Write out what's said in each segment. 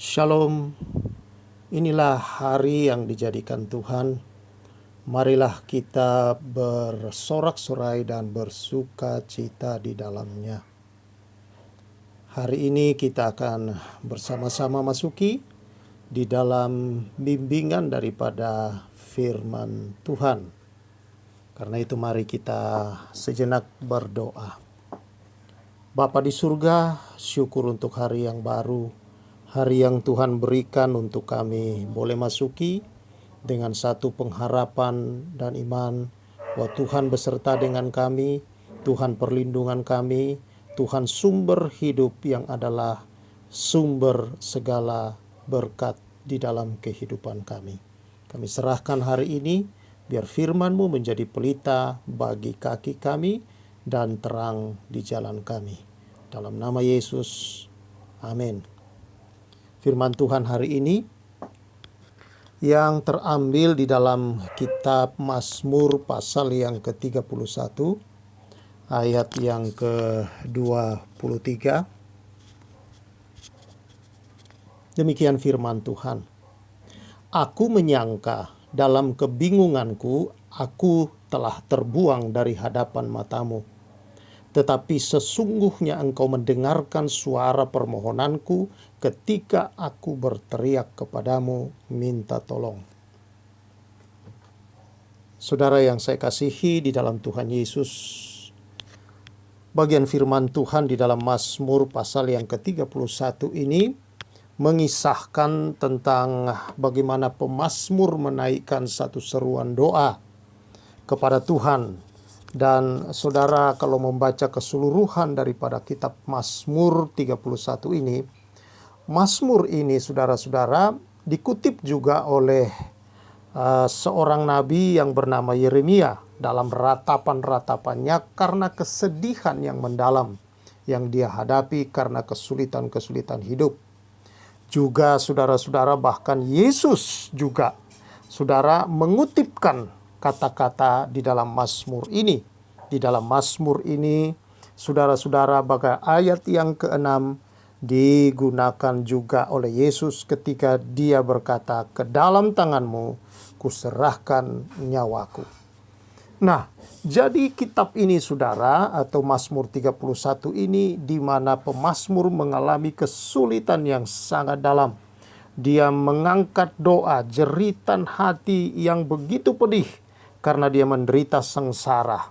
Shalom, inilah hari yang dijadikan Tuhan. Marilah kita bersorak-sorai dan bersuka cita di dalamnya. Hari ini kita akan bersama-sama masuki di dalam bimbingan daripada firman Tuhan. Karena itu mari kita sejenak berdoa. Bapa di surga, syukur untuk hari yang baru. Hari yang Tuhan berikan untuk kami boleh masuki dengan satu pengharapan dan iman bahwa Tuhan beserta dengan kami, Tuhan perlindungan kami, Tuhan sumber hidup yang adalah sumber segala berkat di dalam kehidupan kami. Kami serahkan hari ini biar firman-Mu menjadi pelita bagi kaki kami dan terang di jalan kami. Dalam nama Yesus, amin. Firman Tuhan hari ini yang terambil di dalam kitab Mazmur pasal yang ke-31 ayat yang ke-23. Demikian firman Tuhan. Aku menyangka dalam kebingunganku aku telah terbuang dari hadapan matamu. Tetapi sesungguhnya engkau mendengarkan suara permohonanku ketika aku berteriak kepadamu minta tolong. Saudara yang saya kasihi di dalam Tuhan Yesus, bagian firman Tuhan di dalam Mazmur pasal yang ke-31 ini mengisahkan tentang bagaimana pemazmur menaikkan satu seruan doa kepada Tuhan. Dan saudara kalau membaca keseluruhan daripada kitab Mazmur 31 ini, Mazmur ini saudara-saudara dikutip juga oleh seorang nabi yang bernama Yeremia dalam ratapan-ratapannya karena kesedihan yang mendalam yang dia hadapi karena kesulitan-kesulitan hidup. Juga saudara-saudara bahkan Yesus juga saudara mengutipkan kata-kata di dalam Mazmur ini. Di dalam Mazmur ini, saudara-saudara, bagai ayat yang ke-6 digunakan juga oleh Yesus ketika dia berkata, "Ke dalam tanganmu kuserahkan nyawaku." Nah, jadi kitab ini saudara atau Mazmur 31 ini di mana pemazmur mengalami kesulitan yang sangat dalam. Dia mengangkat doa, jeritan hati yang begitu pedih karena dia menderita sengsara.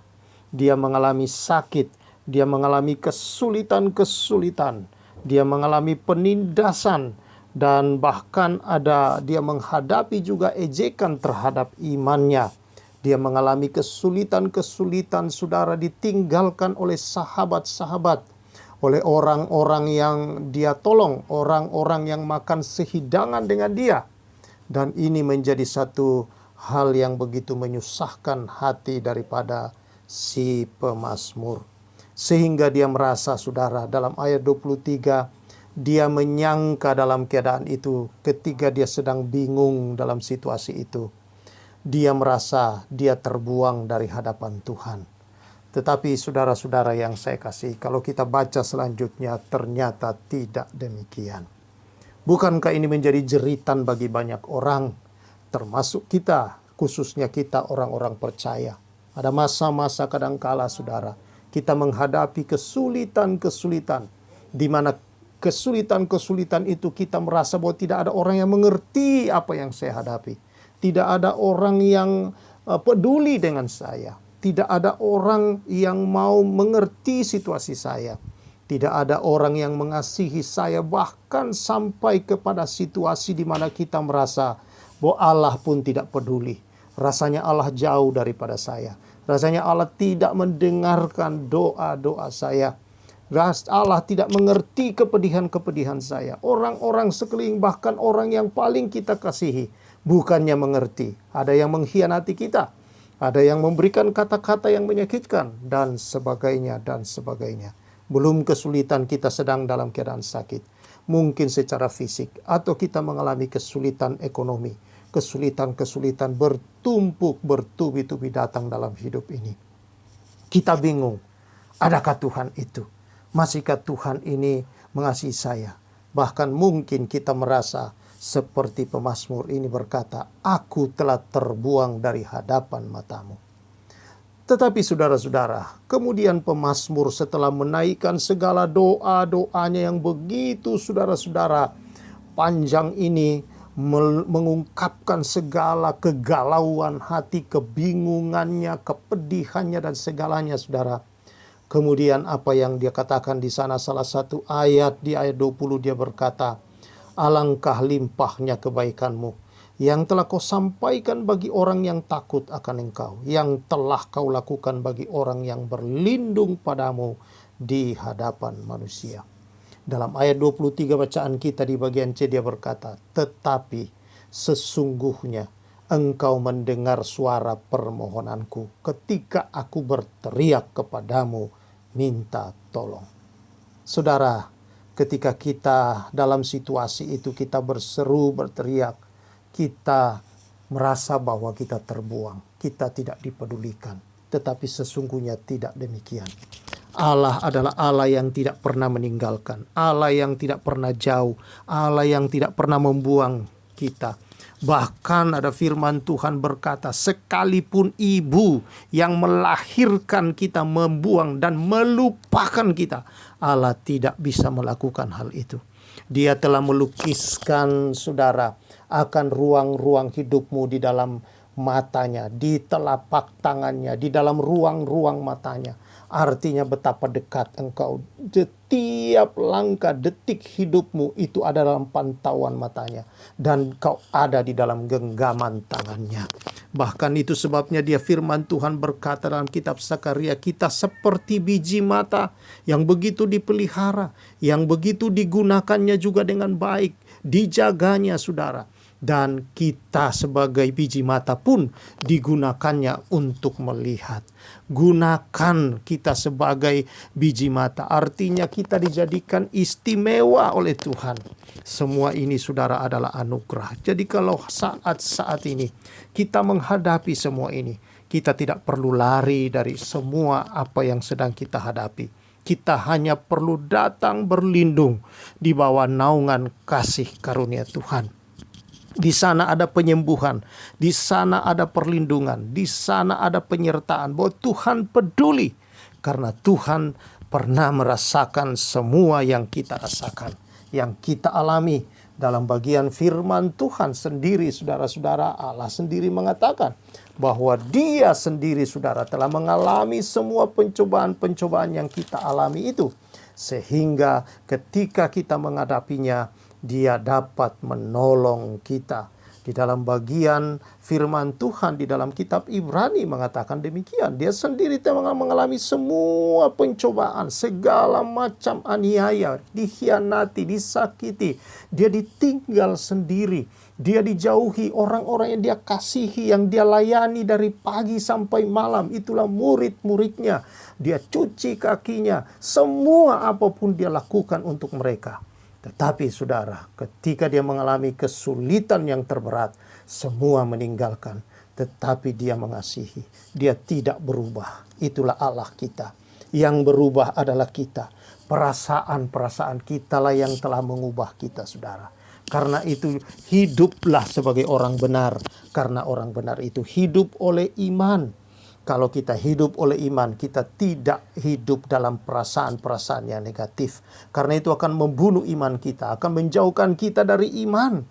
Dia mengalami sakit, dia mengalami kesulitan-kesulitan, dia mengalami penindasan, dan bahkan dia menghadapi juga ejekan terhadap imannya. Dia mengalami kesulitan-kesulitan, saudara, ditinggalkan oleh sahabat-sahabat, oleh orang-orang yang dia tolong, orang-orang yang makan sehidangan dengan dia. Dan ini menjadi satu hal yang begitu menyusahkan hati daripada si pemazmur. Sehingga dia merasa, saudara, dalam ayat 23, dia menyangka dalam keadaan itu ketika dia sedang bingung dalam situasi itu. Dia merasa dia terbuang dari hadapan Tuhan. Tetapi saudara-saudara yang saya kasih, kalau kita baca selanjutnya ternyata tidak demikian. Bukankah ini menjadi jeritan bagi banyak orang, termasuk kita, khususnya kita orang-orang percaya. Ada masa-masa kadangkala saudara, kita menghadapi kesulitan-kesulitan, di mana kesulitan-kesulitan itu kita merasa bahwa tidak ada orang yang mengerti apa yang saya hadapi. Tidak ada orang yang peduli dengan saya. Tidak ada orang yang mau mengerti situasi saya. Tidak ada orang yang mengasihi saya, bahkan sampai kepada situasi di mana kita merasa bahwa Allah pun tidak peduli. Rasanya Allah jauh daripada saya. Rasanya Allah tidak mendengarkan doa-doa saya. Allah tidak mengerti kepedihan-kepedihan saya. Orang-orang sekeliling, bahkan orang yang paling kita kasihi, bukannya mengerti. Ada yang mengkhianati kita. Ada yang memberikan kata-kata yang menyakitkan. Dan sebagainya, dan sebagainya. Belum kesulitan kita sedang dalam keadaan sakit. Mungkin secara fisik. Atau kita mengalami kesulitan ekonomi. Kesulitan-kesulitan bertumpuk, bertubi-tubi datang dalam hidup ini. Kita bingung. Adakah Tuhan itu? Masihkah Tuhan ini mengasihi saya? Bahkan mungkin kita merasa seperti pemazmur ini berkata, aku telah terbuang dari hadapan matamu. Tetapi saudara-saudara, kemudian pemazmur setelah menaikkan segala doa-doanya yang begitu saudara-saudara panjang ini, mengungkapkan segala kegalauan hati, kebingungannya, kepedihannya dan segalanya saudara. Kemudian apa yang dia katakan di sana, salah satu ayat di ayat 20 dia berkata, alangkah limpahnya kebaikanmu yang telah kau sampaikan bagi orang yang takut akan engkau, yang telah kau lakukan bagi orang yang berlindung padamu di hadapan manusia. Dalam ayat 23 bacaan kita di bagian C dia berkata, tetapi sesungguhnya engkau mendengar suara permohonanku ketika aku berteriak kepadamu minta tolong. Saudara, ketika kita dalam situasi itu kita berseru, berteriak, kita merasa bahwa kita terbuang, kita tidak dipedulikan. Tetapi sesungguhnya tidak demikian. Allah adalah Allah yang tidak pernah meninggalkan, Allah yang tidak pernah jauh, Allah yang tidak pernah membuang kita. Bahkan ada firman Tuhan berkata, sekalipun ibu yang melahirkan kita membuang dan melupakan kita, Allah tidak bisa melakukan hal itu. Dia telah melukiskan saudara akan ruang-ruang hidupmu di dalam matanya, di telapak tangannya, di dalam ruang-ruang matanya. Artinya betapa dekat engkau. Setiap langkah detik hidupmu itu ada dalam pantauan matanya. Dan kau ada di dalam genggaman tangannya. Bahkan itu sebabnya dia firman Tuhan berkata dalam kitab Sakaria, kita seperti biji mata yang begitu dipelihara, yang begitu digunakannya juga dengan baik, dijaganya saudara. Dan kita sebagai biji mata pun digunakannya untuk melihat. Gunakan kita sebagai biji mata. Artinya kita dijadikan istimewa oleh Tuhan. Semua ini saudara adalah anugerah. Jadi kalau saat-saat ini kita menghadapi semua ini, kita tidak perlu lari dari semua apa yang sedang kita hadapi. Kita hanya perlu datang berlindung di bawah naungan kasih karunia Tuhan. Di sana ada penyembuhan, di sana ada perlindungan, di sana ada penyertaan bahwa Tuhan peduli. Karena Tuhan pernah merasakan semua yang kita rasakan, yang kita alami. Dalam bagian firman Tuhan sendiri, saudara-saudara, Allah sendiri mengatakan bahwa Dia sendiri, saudara, telah mengalami semua pencobaan-pencobaan yang kita alami itu. Sehingga ketika kita menghadapinya, Dia dapat menolong kita. Di dalam bagian firman Tuhan di dalam kitab Ibrani mengatakan demikian. Dia sendiri telah mengalami semua pencobaan, segala macam aniaya, dikhianati, disakiti. Dia ditinggal sendiri. Dia dijauhi orang-orang yang dia kasihi, yang dia layani dari pagi sampai malam. Itulah murid-muridnya. Dia cuci kakinya. Semua apapun dia lakukan untuk mereka. Tetapi saudara, ketika dia mengalami kesulitan yang terberat, semua meninggalkan. Tetapi dia mengasihi. Dia tidak berubah. Itulah Allah kita. Yang berubah adalah kita. Perasaan-perasaan kita lah yang telah mengubah kita, saudara. Karena itu hiduplah sebagai orang benar. Karena orang benar itu hidup oleh iman. Kalau kita hidup oleh iman, kita tidak hidup dalam perasaan-perasaan yang negatif. Karena itu akan membunuh iman kita, akan menjauhkan kita dari iman.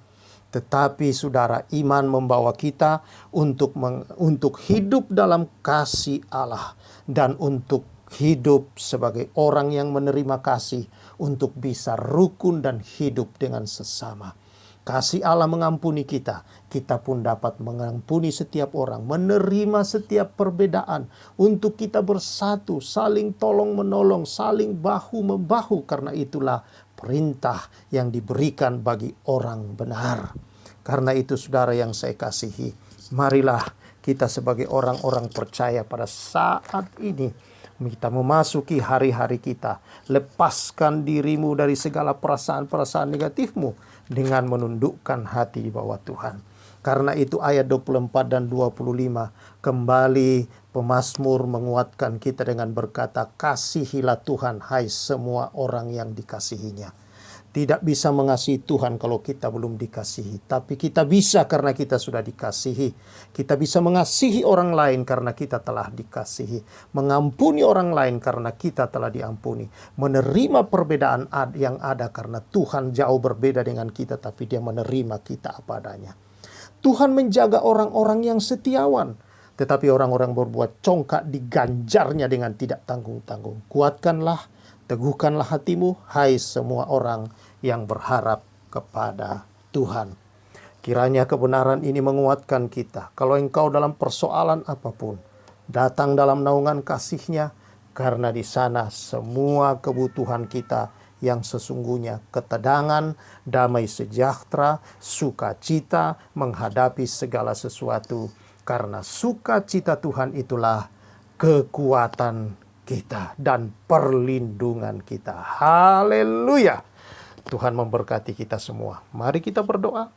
Tetapi saudara, iman membawa kita untuk hidup dalam kasih Allah. Dan untuk hidup sebagai orang yang menerima kasih. Untuk bisa rukun dan hidup dengan sesama. Kasih Allah mengampuni kita, kita pun dapat mengampuni setiap orang, menerima setiap perbedaan, untuk kita bersatu, saling tolong-menolong, saling bahu-membahu, karena itulah perintah yang diberikan bagi orang benar. Karena itu saudara yang saya kasihi, marilah kita sebagai orang-orang percaya pada saat ini, kita memasuki hari-hari kita, lepaskan dirimu dari segala perasaan-perasaan negatifmu, dengan menundukkan hati di bawah Tuhan. Karena itu ayat 24 dan 25 kembali pemazmur menguatkan kita dengan berkata, kasihilah Tuhan hai semua orang yang dikasihinya. Tidak bisa mengasihi Tuhan kalau kita belum dikasihi. Tapi kita bisa karena kita sudah dikasihi. Kita bisa mengasihi orang lain karena kita telah dikasihi. Mengampuni orang lain karena kita telah diampuni. Menerima perbedaan yang ada karena Tuhan jauh berbeda dengan kita, tapi Dia menerima kita apa adanya. Tuhan menjaga orang-orang yang setiawan. Tetapi orang-orang berbuat congkak diganjarnya dengan tidak tanggung-tanggung. Kuatkanlah, teguhkanlah hatimu, hai semua orang yang berharap kepada Tuhan. Kiranya kebenaran ini menguatkan kita. Kalau engkau dalam persoalan apapun, datang dalam naungan kasih-Nya, karena di sana semua kebutuhan kita yang sesungguhnya, ketenangan, damai sejahtera, sukacita menghadapi segala sesuatu. Karena sukacita Tuhan itulah kekuatan kita dan perlindungan kita. Haleluya! Tuhan memberkati kita semua. Mari kita berdoa.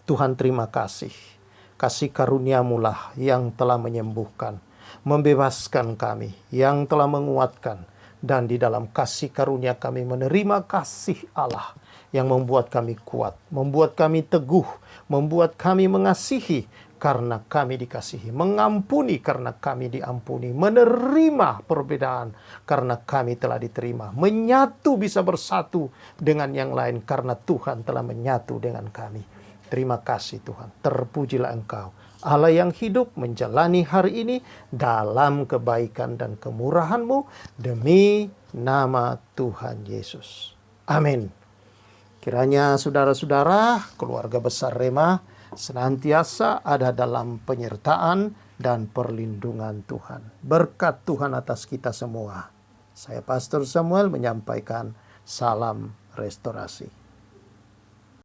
Tuhan, terima kasih. Kasih karunia-Mu lah yang telah menyembuhkan, membebaskan kami, yang telah menguatkan. Dan di dalam kasih karunia kami menerima kasih Allah yang membuat kami kuat, membuat kami teguh, membuat kami mengasihi karena kami dikasihi, mengampuni karena kami diampuni, menerima perbedaan karena kami telah diterima, menyatu bisa bersatu dengan yang lain karena Tuhan telah menyatu dengan kami. Terima kasih Tuhan, terpujilah Engkau, Allah yang hidup, menjalani hari ini dalam kebaikan dan kemurahan-Mu demi nama Tuhan Yesus. Amin. Kiranya saudara-saudara, keluarga besar Rema senantiasa ada dalam penyertaan dan perlindungan Tuhan. Berkat Tuhan atas kita semua. Saya Pastor Samuel menyampaikan salam restorasi.